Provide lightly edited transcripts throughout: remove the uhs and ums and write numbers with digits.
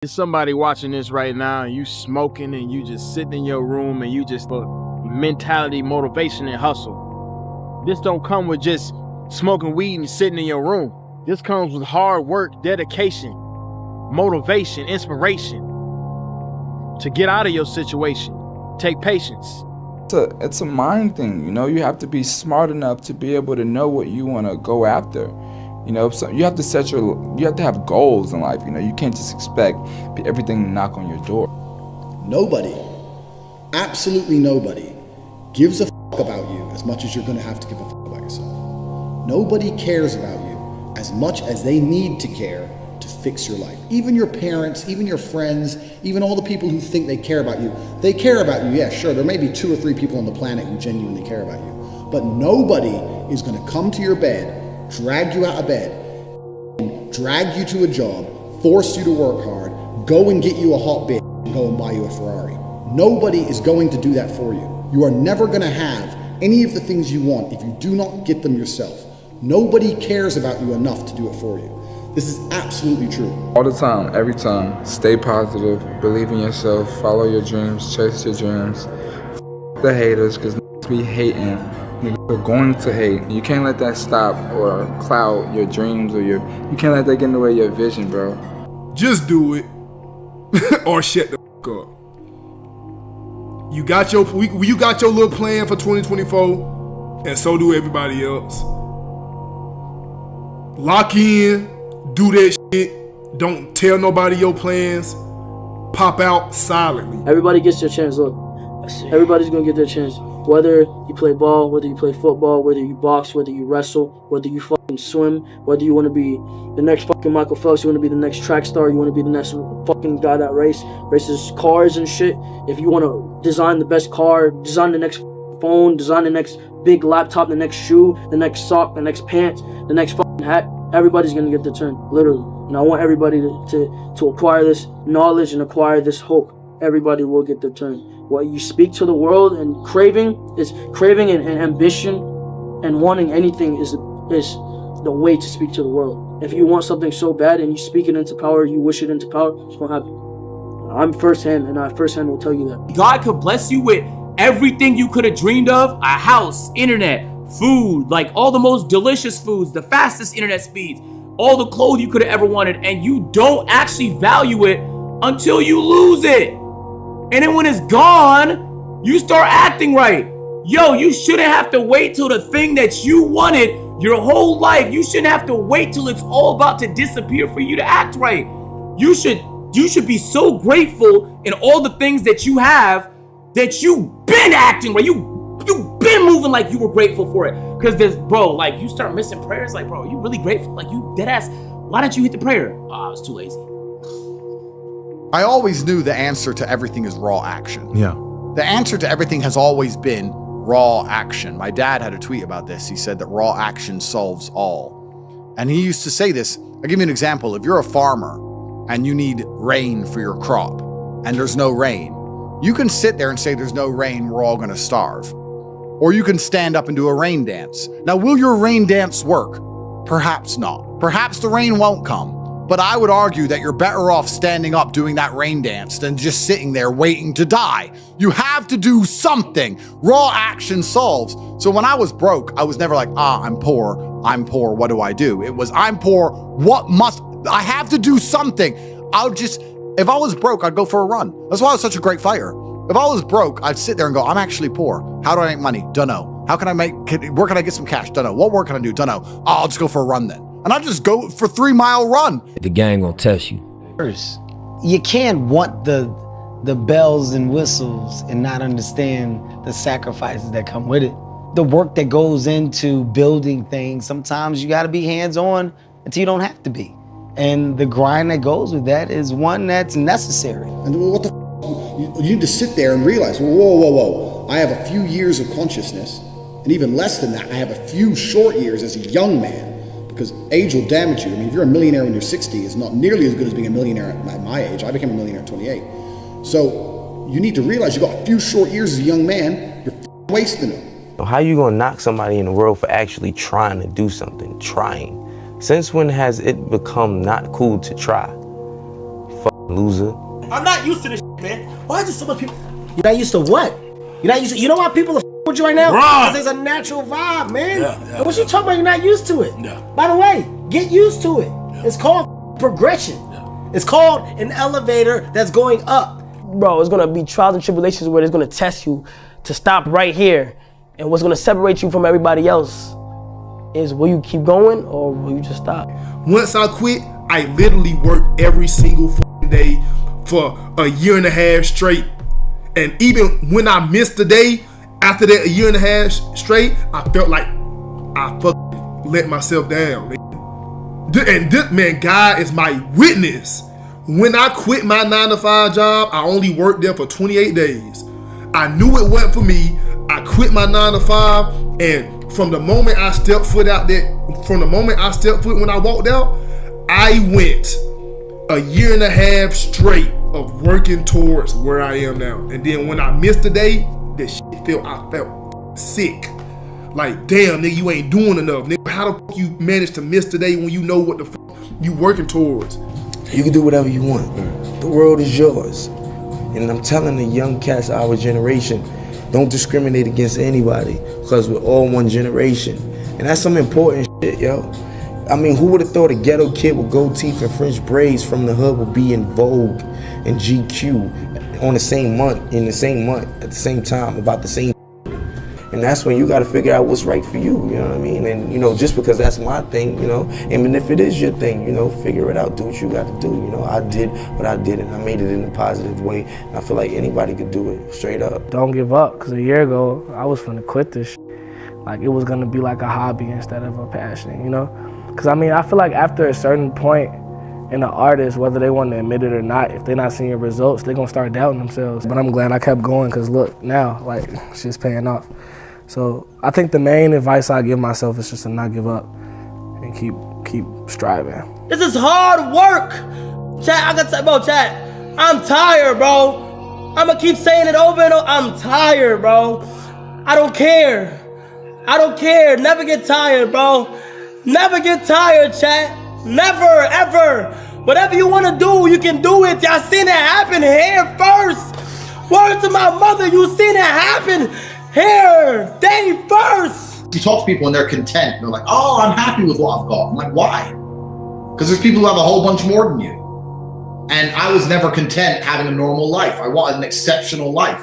There's somebody watching this right now and you smoking and you just sitting in your room and you just mentality, motivation, and hustle. This don't come with just smoking weed and sitting in your room. This comes with hard work, dedication, motivation, inspiration to get out of your situation. Take patience. It's a mind thing, you know. You have to be smart enough to be able to know what you want to go after. You know, so you have to have goals in life. You know, you can't just expect everything to knock on your door. Nobody, absolutely nobody, gives a fuck about you as much as you're going to have to give a fuck about yourself. Nobody cares about you as much as they need to care to fix your life. Even your parents, even your friends, even all the people who think they care about you. They care about you, yeah, sure. There may be 2 or 3 people on the planet who genuinely care about you. But nobody is going to come to your bed, drag you out of bed, drag you to a job, force you to work hard, go and get you a hot bitch, and go and buy you a Ferrari. Nobody is going to do that for you. You are never going to have any of the things you want if you do not get them yourself. Nobody cares about you enough to do it for you. This is absolutely true. All the time, every time, stay positive, believe in yourself, follow your dreams, chase your dreams. The haters, because be hating. They're going to hate. You can't let that stop or cloud your dreams or you can't let that get in the way of your vision, bro. Just do it or shut the fuck up. You got your little plan for 2024, and so do everybody else. Lock in, do that shit. Don't tell nobody your plans. Pop out silently. Everybody gets their chance. Look, everybody's gonna get their chance. Whether you play ball, whether you play football, whether you box, whether you wrestle, whether you fucking swim, whether you want to be the next fucking Michael Phelps, you want to be the next track star, you want to be the next fucking guy that races cars and shit. If you want to design the best car, design the next phone, design the next big laptop, the next shoe, the next sock, the next pants, the next fucking hat, everybody's gonna get their turn, literally. And I want everybody to acquire this knowledge and acquire this hope. Everybody will get their turn. What you speak to the world and craving and ambition and wanting anything is the way to speak to the world. If you want something so bad and you speak it into power, you wish it into power, it's gonna happen. I'm firsthand, and I firsthand will tell you that. God could bless you with everything you could have dreamed of: a house, internet, food, like all the most delicious foods, the fastest internet speeds, all the clothes you could have ever wanted, and you don't actually value it until you lose it. And then when it's gone, you start acting right. Yo, you shouldn't have to wait till the thing that you wanted your whole life. You shouldn't have to wait till it's all about to disappear for you to act right. You should be so grateful in all the things that you have that you've been acting right. You've been moving like you were grateful for it. Because there's, bro, like you start missing prayers. Like, bro, you really grateful? Like you dead ass. Why didn't you hit the prayer? I was too lazy. I always knew the answer to everything is raw action. Yeah. The answer to everything has always been raw action. My dad had a tweet about this. He said that raw action solves all. And he used to say this. I'll give you an example. If you're a farmer and you need rain for your crop and there's no rain, you can sit there and say there's no rain, we're all gonna starve. Or you can stand up and do a rain dance. Now, will your rain dance work? Perhaps not. Perhaps the rain won't come. But I would argue that you're better off standing up doing that rain dance than just sitting there waiting to die. You have to do something. Raw action solves. So when I was broke, I was never like, I'm poor, what do I do? It was, I'm poor, I have to do something. If I was broke, I'd go for a run. That's why I was such a great fighter. If I was broke, I'd sit there and go, I'm actually poor. How do I make money? Dunno. Where can I get some cash? Dunno. What work can I do? Dunno. I'll just go for a run then. And I'll just go for 3-mile run. The gang will test you. You can't want the bells and whistles and not understand the sacrifices that come with it. The work that goes into building things, sometimes you gotta be hands-on until you don't have to be. And the grind that goes with that is one that's necessary. And what the you need to sit there and realize, whoa. I have a few years of consciousness, and even less than that, I have a few short years as a young man. Because age will damage you. I mean, if you're a millionaire when you're 60, it's not nearly as good as being a millionaire at my age. I became a millionaire at 28. So you need to realize you've got a few short years as a young man, you're wasting them. How you gonna knock somebody in the world for actually trying to do something, trying? Since when has it become not cool to try? loser. I'm not used to this shit, man. Why do so much people? You're not used to what? You're not used to. You know why people are with you right now? Because there's a natural vibe, man. And what you talking about? You're not used to it. By the way, get used to it. It's called progression. It's called an elevator that's going up. Bro, it's gonna be trials and tribulations where it's gonna test you to stop right here. And what's gonna separate you from everybody else is will you keep going or will you just stop? Once I quit, I literally worked every single day for a year and a half straight. And even when I missed a day, after that a year and a half straight, I felt like I fucking let myself down. And this, man, God is my witness. When I quit my 9-to-5 job, I only worked there for 28 days. I knew it wasn't for me. I quit my 9-to-5, and from the moment I stepped foot out there, when I walked out, I went a year and a half straight of working towards where I am now. And then when I missed a day, I felt sick. Like, damn, nigga, you ain't doing enough. Nigga, how the fuck you manage to miss today when you know what the fuck you working towards? You can do whatever you want. The world is yours. And I'm telling the young cats of our generation, don't discriminate against anybody because we're all one generation. And that's some important shit, yo. I mean, who would have thought a ghetto kid with gold teeth and French braids from the hood would be in Vogue and GQ on the same month, at the same time, about the same. And that's when you got to figure out what's right for you, you know what I mean? And, you know, just because that's my thing, you know, and if it is your thing, you know, figure it out, do what you got to do, you know. I did what I did and I made it in a positive way. And I feel like anybody could do it, straight up. Don't give up, because a year ago, I was finna quit this shit. Like, it was gonna be like a hobby instead of a passion, you know? Because, I mean, I feel like after a certain point in an artist, whether they want to admit it or not, if they're not seeing results, they're gonna start doubting themselves. But I'm glad I kept going, because look, now, like, shit's paying off. So I think the main advice I give myself is just to not give up and keep striving. This is hard work. Chat, I gotta tell bro, chat, I'm tired, bro. I'ma keep saying it over and over. I'm tired, bro. I don't care. Never get tired, bro. Never get tired, chat. Never, ever. Whatever you wanna do, you can do it. Y'all seen it happen here first. Word to my mother, you seen it happen here, day first. You talk to people and they're content. They're like, oh, I'm happy with what I've got. I'm like, why? Because there's people who have a whole bunch more than you. And I was never content having a normal life. I wanted an exceptional life.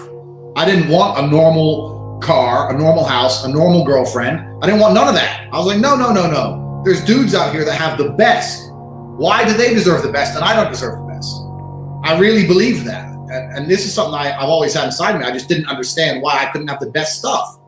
I didn't want a normal car, a normal house, a normal girlfriend. I didn't want none of that. I was like, no. There's dudes out here that have the best. Why do they deserve the best and I don't deserve the best? I really believe that. And this is something I've always had inside me. I just didn't understand why I couldn't have the best stuff.